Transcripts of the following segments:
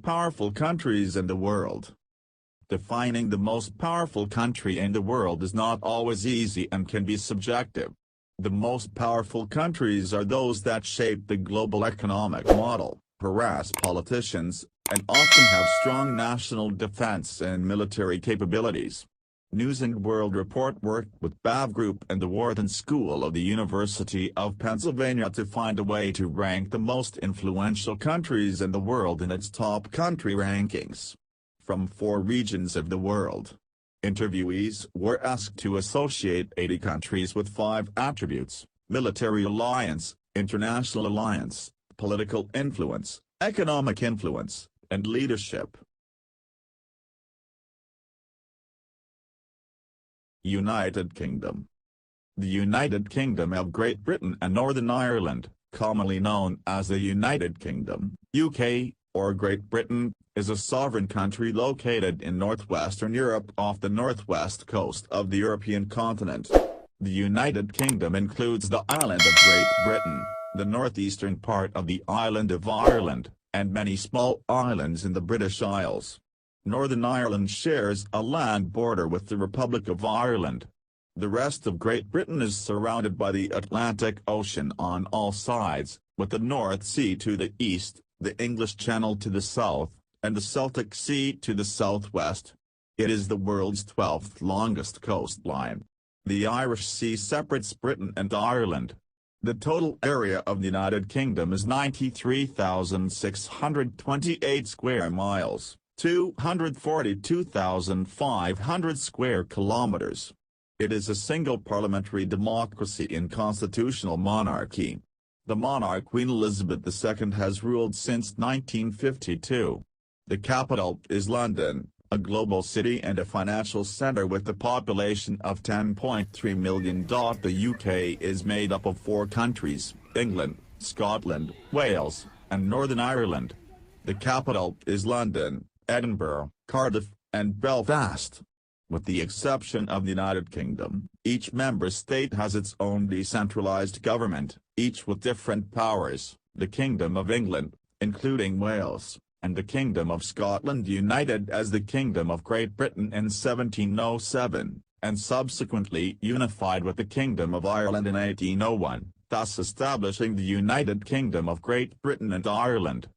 powerful countries in the world. Defining the most powerful country in the world is not always easy and can be subjective. The most powerful countries are those that shape the global economic model, harass politicians, and often have strong national defense and military capabilities. News and World Report worked with BAV Group and the Wharton School of the University of Pennsylvania to find a way to rank the most influential countries in the world in its top country rankings. From 4 regions of the world, interviewees were asked to associate 80 countries with 5 attributes: military alliance, international alliance, political influence, economic influence, and leadership. United Kingdom. The United Kingdom of Great Britain and Northern Ireland, commonly known as the United Kingdom, UK, or Great Britain, is a sovereign country located in northwestern Europe off the northwest coast of the European continent. The United Kingdom includes the island of Great Britain, the northeastern part of the island of Ireland, and many small islands in the British Isles. Northern Ireland shares a land border with the Republic of Ireland. The rest of Great Britain is surrounded by the Atlantic Ocean on all sides, with the North Sea to the east, the English Channel to the south, and the Celtic Sea to the southwest. It is the world's 12th longest coastline. The Irish Sea separates Britain and Ireland. The total area of the United Kingdom is 93,628 square miles, 242,500 square kilometers. It is a single parliamentary democracy in constitutional monarchy. The monarch Queen Elizabeth II has ruled since 1952. The capital is London, a global city and a financial centre with a population of 10.3 million. The UK is made up of 4 countries: England, Scotland, Wales, and Northern Ireland. The capital is London, Edinburgh, Cardiff, and Belfast. With the exception of the United Kingdom, each member state has its own decentralised government, each with different powers. The Kingdom of England, including Wales, and the Kingdom of Scotland united as the Kingdom of Great Britain in 1707, and subsequently unified with the Kingdom of Ireland in 1801, thus establishing the United Kingdom of Great Britain and Ireland.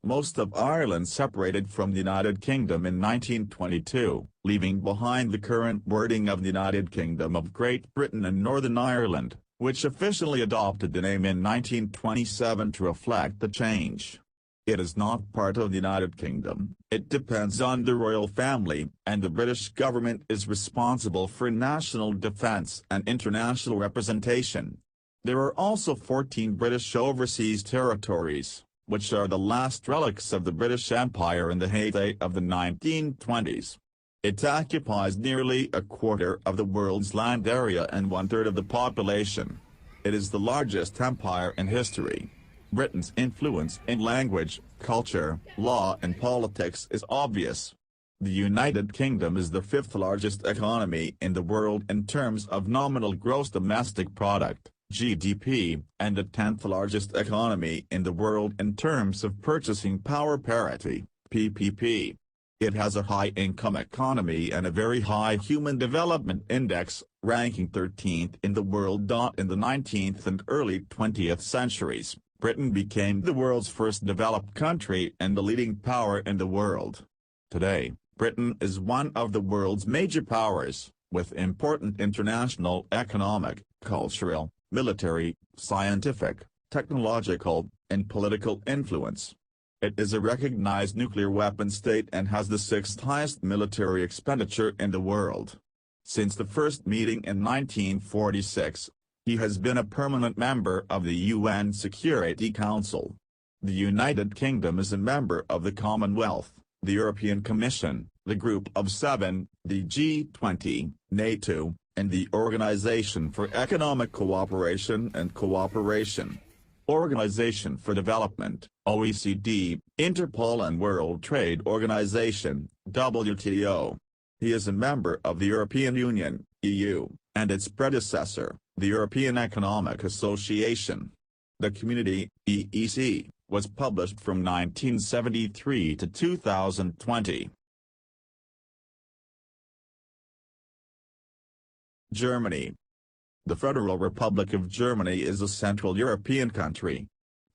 Most of Ireland separated from the United Kingdom in 1922, leaving behind the current wording of the United Kingdom of Great Britain and Northern Ireland, which officially adopted the name in 1927 to reflect the change. It is not part of the United Kingdom. It depends on the royal family, and the British government is responsible for national defence and international representation. There are also 14 British overseas territories, which are the last relics of the British Empire in the heyday of the 1920s. It occupies nearly a quarter of the world's land area and 1/3 of the population. It is the largest empire in history. Britain's influence in language, culture, law and politics is obvious. The United Kingdom is the 5th largest economy in the world in terms of nominal gross domestic product, GDP, and the 10th largest economy in the world in terms of purchasing power parity, PPP. It has a high-income economy and a very high Human Development Index, ranking 13th in the world. In the 19th and early 20th centuries, Britain became the world's first developed country and the leading power in the world. Today, Britain is one of the world's major powers, with important international economic, cultural, military, scientific, technological, and political influence. It is a recognized nuclear weapon state and has the 6th highest military expenditure in the world. Since the first meeting in 1946, he has been a permanent member of the UN Security Council. The United Kingdom is a member of the Commonwealth, the European Commission, the Group of Seven, the G20, NATO, and the Organization for Economic Cooperation and Cooperation, Organization for Development, OECD, Interpol and World Trade Organization, WTO. He is a member of the European Union, EU, and its predecessor, the European Economic Association. The Community, EEC, was published from 1973 to 2020. Germany. The Federal Republic of Germany is a Central European country.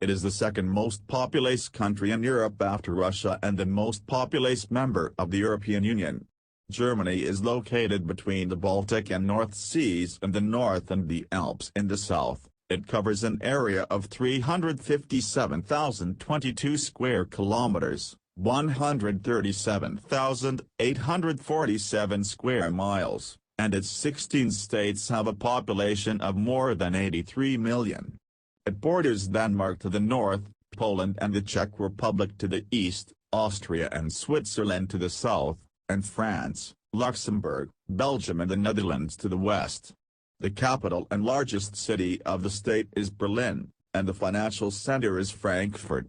It is the second most populous country in Europe after Russia and the most populous member of the European Union. Germany is located between the Baltic and North Seas in the north and the Alps in the south. It covers an area of 357,022 square kilometers, 137,847 square miles, and its 16 states have a population of more than 83 million. It borders Denmark to the north, Poland and the Czech Republic to the east, Austria and Switzerland to the south, and France, Luxembourg, Belgium and the Netherlands to the west. The capital and largest city of the state is Berlin, and the financial center is Frankfurt.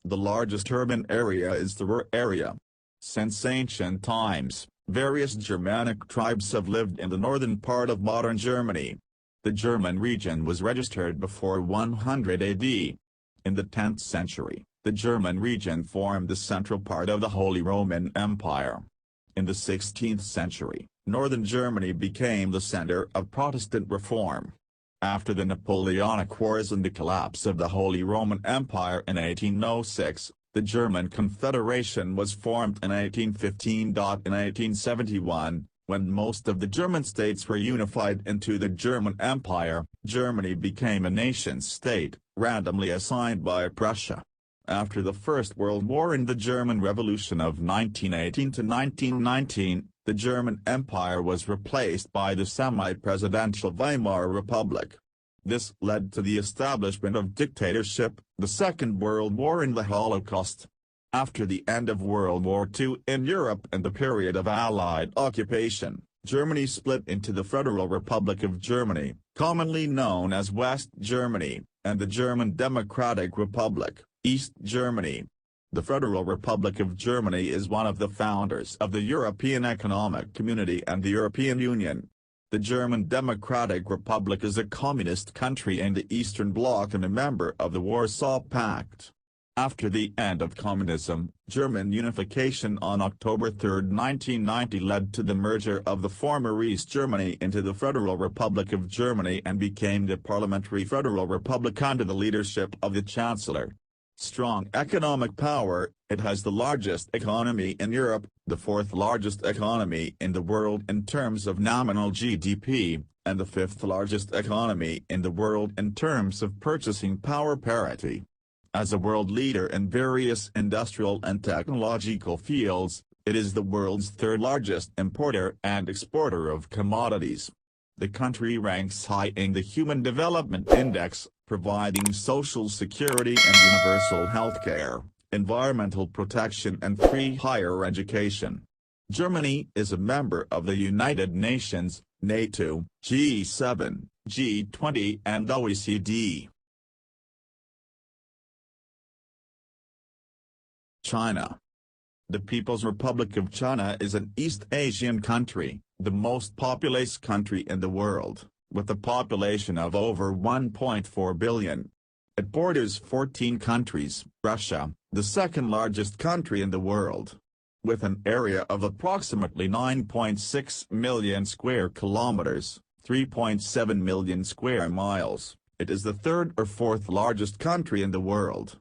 The largest urban area is the Ruhr area. Since ancient times, various Germanic tribes have lived in the northern part of modern Germany. The German region was registered before 100 AD. In the 10th century, the German region formed the central part of the Holy Roman Empire. In the 16th century, northern Germany became the center of Protestant reform. After the Napoleonic Wars and the collapse of the Holy Roman Empire in 1806, the German Confederation was formed in 1815. In 1871, when most of the German states were unified into the German Empire, Germany became a nation-state, randomly assigned by Prussia. After the First World War and the German Revolution of 1918 to 1919, the German Empire was replaced by the semi-presidential Weimar Republic. This led to the establishment of dictatorship, the Second World War and the Holocaust. After the end of World War II in Europe and the period of Allied occupation, Germany split into the Federal Republic of Germany, commonly known as West Germany, and the German Democratic Republic, East Germany. The Federal Republic of Germany is one of the founders of the European Economic Community and the European Union. The German Democratic Republic is a communist country in the Eastern Bloc and a member of the Warsaw Pact. After the end of communism, German unification on October 3, 1990 led to the merger of the former East Germany into the Federal Republic of Germany and became the Parliamentary Federal Republic under the leadership of the Chancellor. Strong economic power, it has the largest economy in Europe, the fourth largest economy in the world in terms of nominal GDP, and the fifth largest economy in the world in terms of purchasing power parity. As a world leader in various industrial and technological fields, it is the world's third largest importer and exporter of commodities. The country ranks high in the Human Development Index, providing social security and universal healthcare, environmental protection and free higher education. Germany is a member of the United Nations, NATO, G7, G20 and OECD. China. The People's Republic of China is an East Asian country, the most populous country in the world, with a population of over 1.4 billion. It borders 14 countries, Russia, the second largest country in the world. With an area of approximately 9.6 million square kilometers, 3.7 million square miles, it is the third or fourth largest country in the world.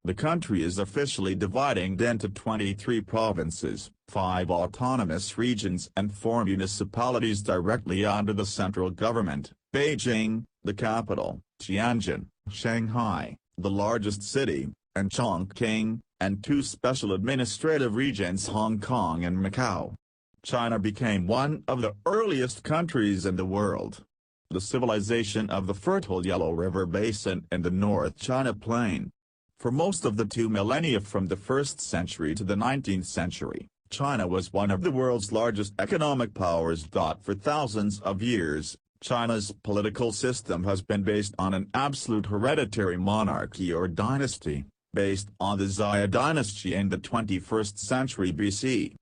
The country is officially divided into 23 provinces, 5 autonomous regions and 4 municipalities directly under the central government: Beijing, the capital, Tianjin, Shanghai, the largest city, and Chongqing, and 2 special administrative regions: Hong Kong and Macau. China became one of the earliest countries in the world. The civilization of the fertile Yellow River Basin and the North China Plain. For most of the 2 millennia from the 1st century to the 19th century, China was one of the world's largest economic powers. For thousands of years, China's political system has been based on an absolute hereditary monarchy or dynasty, based on the Xia dynasty in the 21st century BC.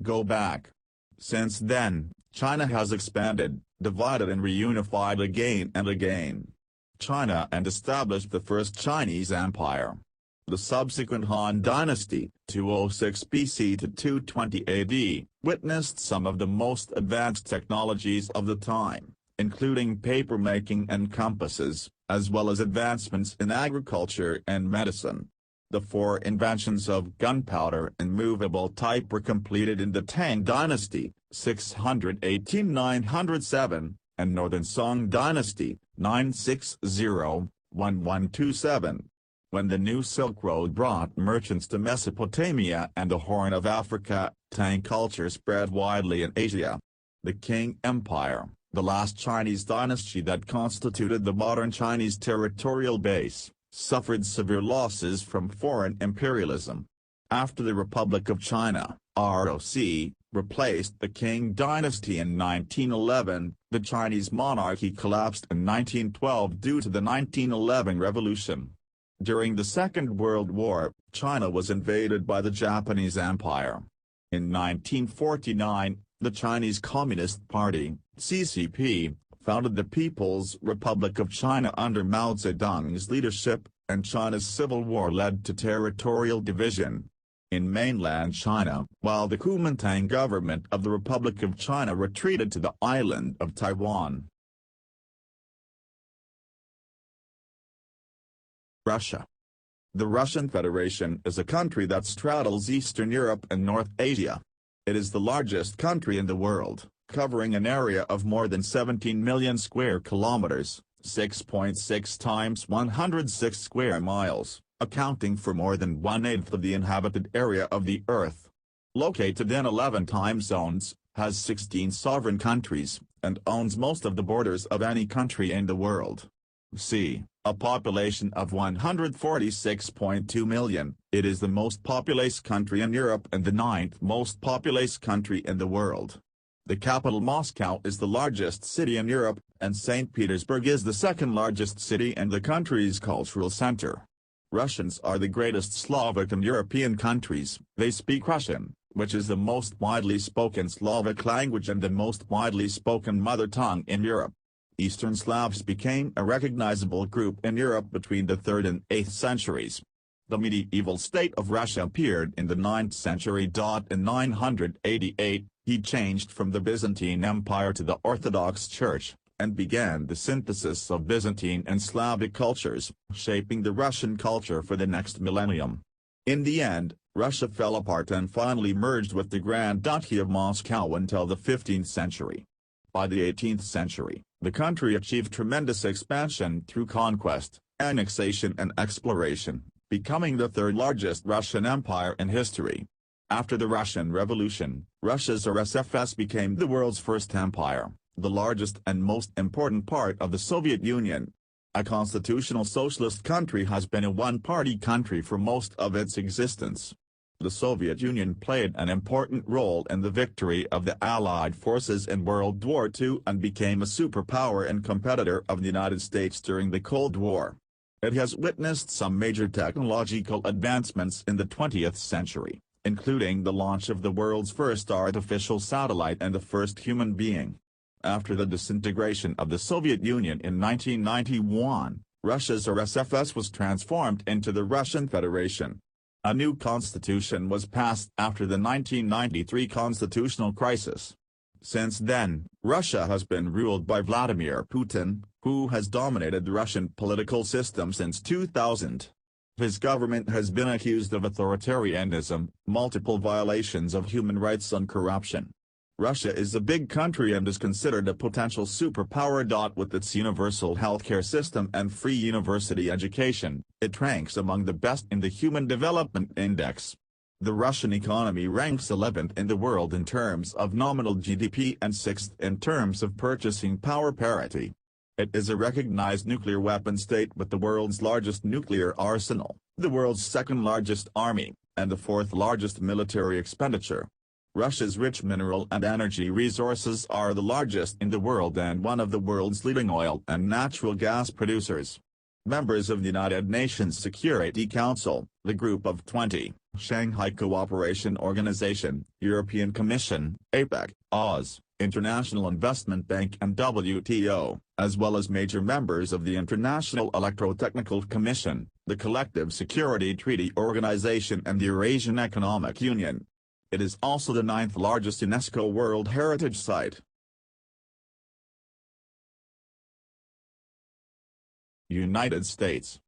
Go back. Since then, China has expanded, divided and reunified again and again. China and established the First Chinese Empire. The subsequent Han Dynasty, 206 BC to 220 AD, witnessed some of the most advanced technologies of the time, including papermaking and compasses, as well as advancements in agriculture and medicine. The four inventions of gunpowder and movable type were completed in the Tang Dynasty, 618–907, and Northern Song Dynasty, 960–1127. When the new Silk Road brought merchants to Mesopotamia and the Horn of Africa, Tang culture spread widely in Asia. The Qing Empire, the last Chinese dynasty that constituted the modern Chinese territorial base, suffered severe losses from foreign imperialism. After the Republic of China, ROC, replaced the Qing dynasty in 1911, the Chinese monarchy collapsed in 1912 due to the 1911 revolution. During the Second World War, China was invaded by the Japanese Empire. In 1949, the Chinese Communist Party, CCP, founded the People's Republic of China under Mao Zedong's leadership, and China's civil war led to territorial division. In mainland China, while the Kuomintang government of the Republic of China retreated to the island of Taiwan. Russia. The Russian Federation is a country that straddles Eastern Europe and North Asia. It is the largest country in the world, covering an area of more than 17 million square kilometers, 6.6 times 106 square miles, accounting for more than 1/8 of the inhabited area of the Earth. Located in 11 time zones, has 16 sovereign countries, and owns most of the borders of any country in the world. c. A population of 146.2 million, it is the most populous country in Europe and the 9th most populous country in the world. The capital Moscow is the largest city in Europe, and St. Petersburg is the second largest city and the country's cultural center. Russians are the greatest Slavic and European countries. They speak Russian, which is the most widely spoken Slavic language and the most widely spoken mother tongue in Europe. Eastern Slavs became a recognizable group in Europe between the 3rd and 8th centuries. The medieval state of Russia appeared in the 9th century. In 988, he changed from the Byzantine Empire to the Orthodox Church, and began the synthesis of Byzantine and Slavic cultures, shaping the Russian culture for the next millennium. In the end, Russia fell apart and finally merged with the Grand Duchy of Moscow until the 15th century. By the 18th century, the country achieved tremendous expansion through conquest, annexation and exploration, becoming the third largest Russian empire in history. After the Russian Revolution, Russia's RSFS became the world's first empire, the largest and most important part of the Soviet Union. A constitutional socialist country has been a one-party country for most of its existence. The Soviet Union played an important role in the victory of the Allied forces in World War II and became a superpower and competitor of the United States during the Cold War. It has witnessed some major technological advancements in the 20th century, including the launch of the world's first artificial satellite and the first human being. After the disintegration of the Soviet Union in 1991, Russia's RSFS was transformed into the Russian Federation. A new constitution was passed after the 1993 constitutional crisis. Since then, Russia has been ruled by Vladimir Putin, who has dominated the Russian political system since 2000. His government has been accused of authoritarianism, multiple violations of human rights and corruption. Russia is a big country and is considered a potential superpower. With its universal healthcare system and free university education, it ranks among the best in the Human Development Index. The Russian economy ranks 11th in the world in terms of nominal GDP and 6th in terms of purchasing power parity. It is a recognized nuclear weapon state with the world's largest nuclear arsenal, the world's second largest army, and the fourth largest military expenditure. Russia's rich mineral and energy resources are the largest in the world and one of the world's leading oil and natural gas producers. Members of the United Nations Security Council, the Group of 20, Shanghai Cooperation Organization, European Commission, APEC, Oz, International Investment Bank and WTO, as well as major members of the International Electrotechnical Commission, the Collective Security Treaty Organization and the Eurasian Economic Union. It is also the 9th largest UNESCO World Heritage Site. United States.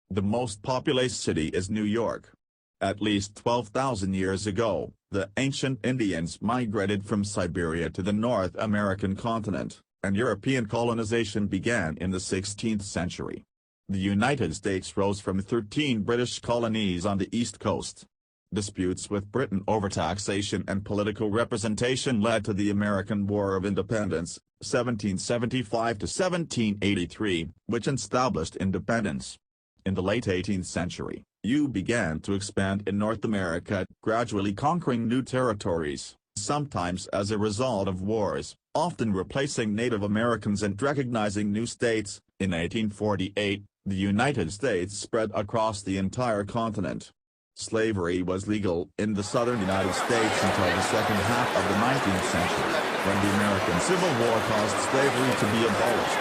The most populous city is New York. At least 12,000 years ago, the ancient Indians migrated from Siberia to the North American continent, and European colonization began in the 16th century. The United States rose from 13 British colonies on the East Coast. Disputes with Britain over taxation and political representation led to the American War of Independence, 1775 to 1783, which established independence. In the late 18th century, EU began to expand in North America, gradually conquering new territories, sometimes as a result of wars, often replacing Native Americans and recognizing new states. In 1848, the United States spread across the entire continent. Slavery was legal in the southern United States until the second half of the 19th century, when the American Civil War caused slavery to be abolished.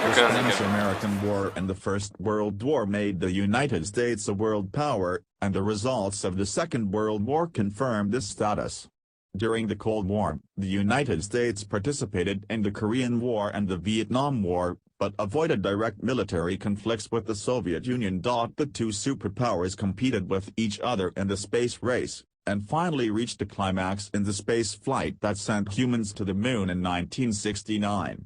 The Spanish-American War and the First World War made the United States a world power, and the results of the Second World War confirmed this status. During the Cold War, the United States participated in the Korean War and the Vietnam War, but avoided direct military conflicts with the Soviet Union. The two superpowers competed with each other in the space race, and finally reached a climax in the space flight that sent humans to the moon in 1969.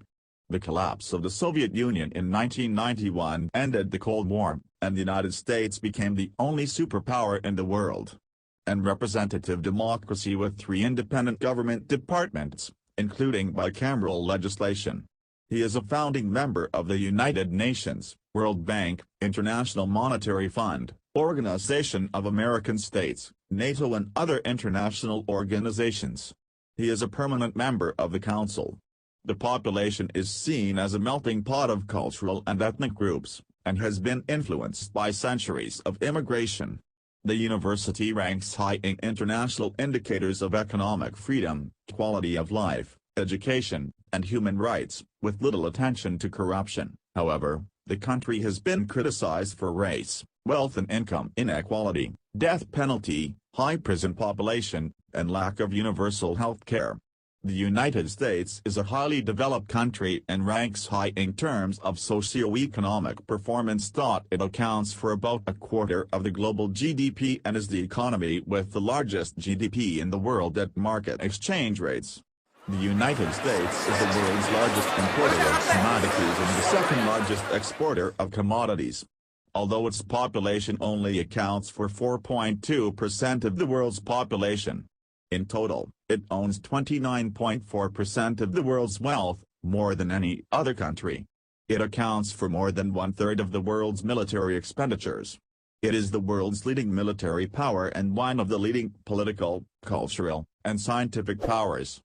The collapse of the Soviet Union in 1991 ended the Cold War, and the United States became the only superpower in the world. And representative democracy with 3 independent government departments, including bicameral legislation. He is a founding member of the United Nations, World Bank, International Monetary Fund, Organization of American States, NATO and other international organizations. He is a permanent member of the Council. The population is seen as a melting pot of cultural and ethnic groups, and has been influenced by centuries of immigration. The university ranks high in international indicators of economic freedom, quality of life, education, and human rights, with little attention to corruption. However, the country has been criticized for race, wealth and income inequality, death penalty, high prison population, and lack of universal health care. The United States is a highly developed country and ranks high in terms of socio-economic performance. It accounts for about a quarter of the global GDP and is the economy with the largest GDP in the world at market exchange rates. The United States is the world's largest importer of commodities and the second largest exporter of commodities. Although its population only accounts for 4.2% of the world's population. In total, it owns 29.4% of the world's wealth, more than any other country. It accounts for more than 1/3 of the world's military expenditures. It is the world's leading military power and one of the leading political, cultural, and scientific powers.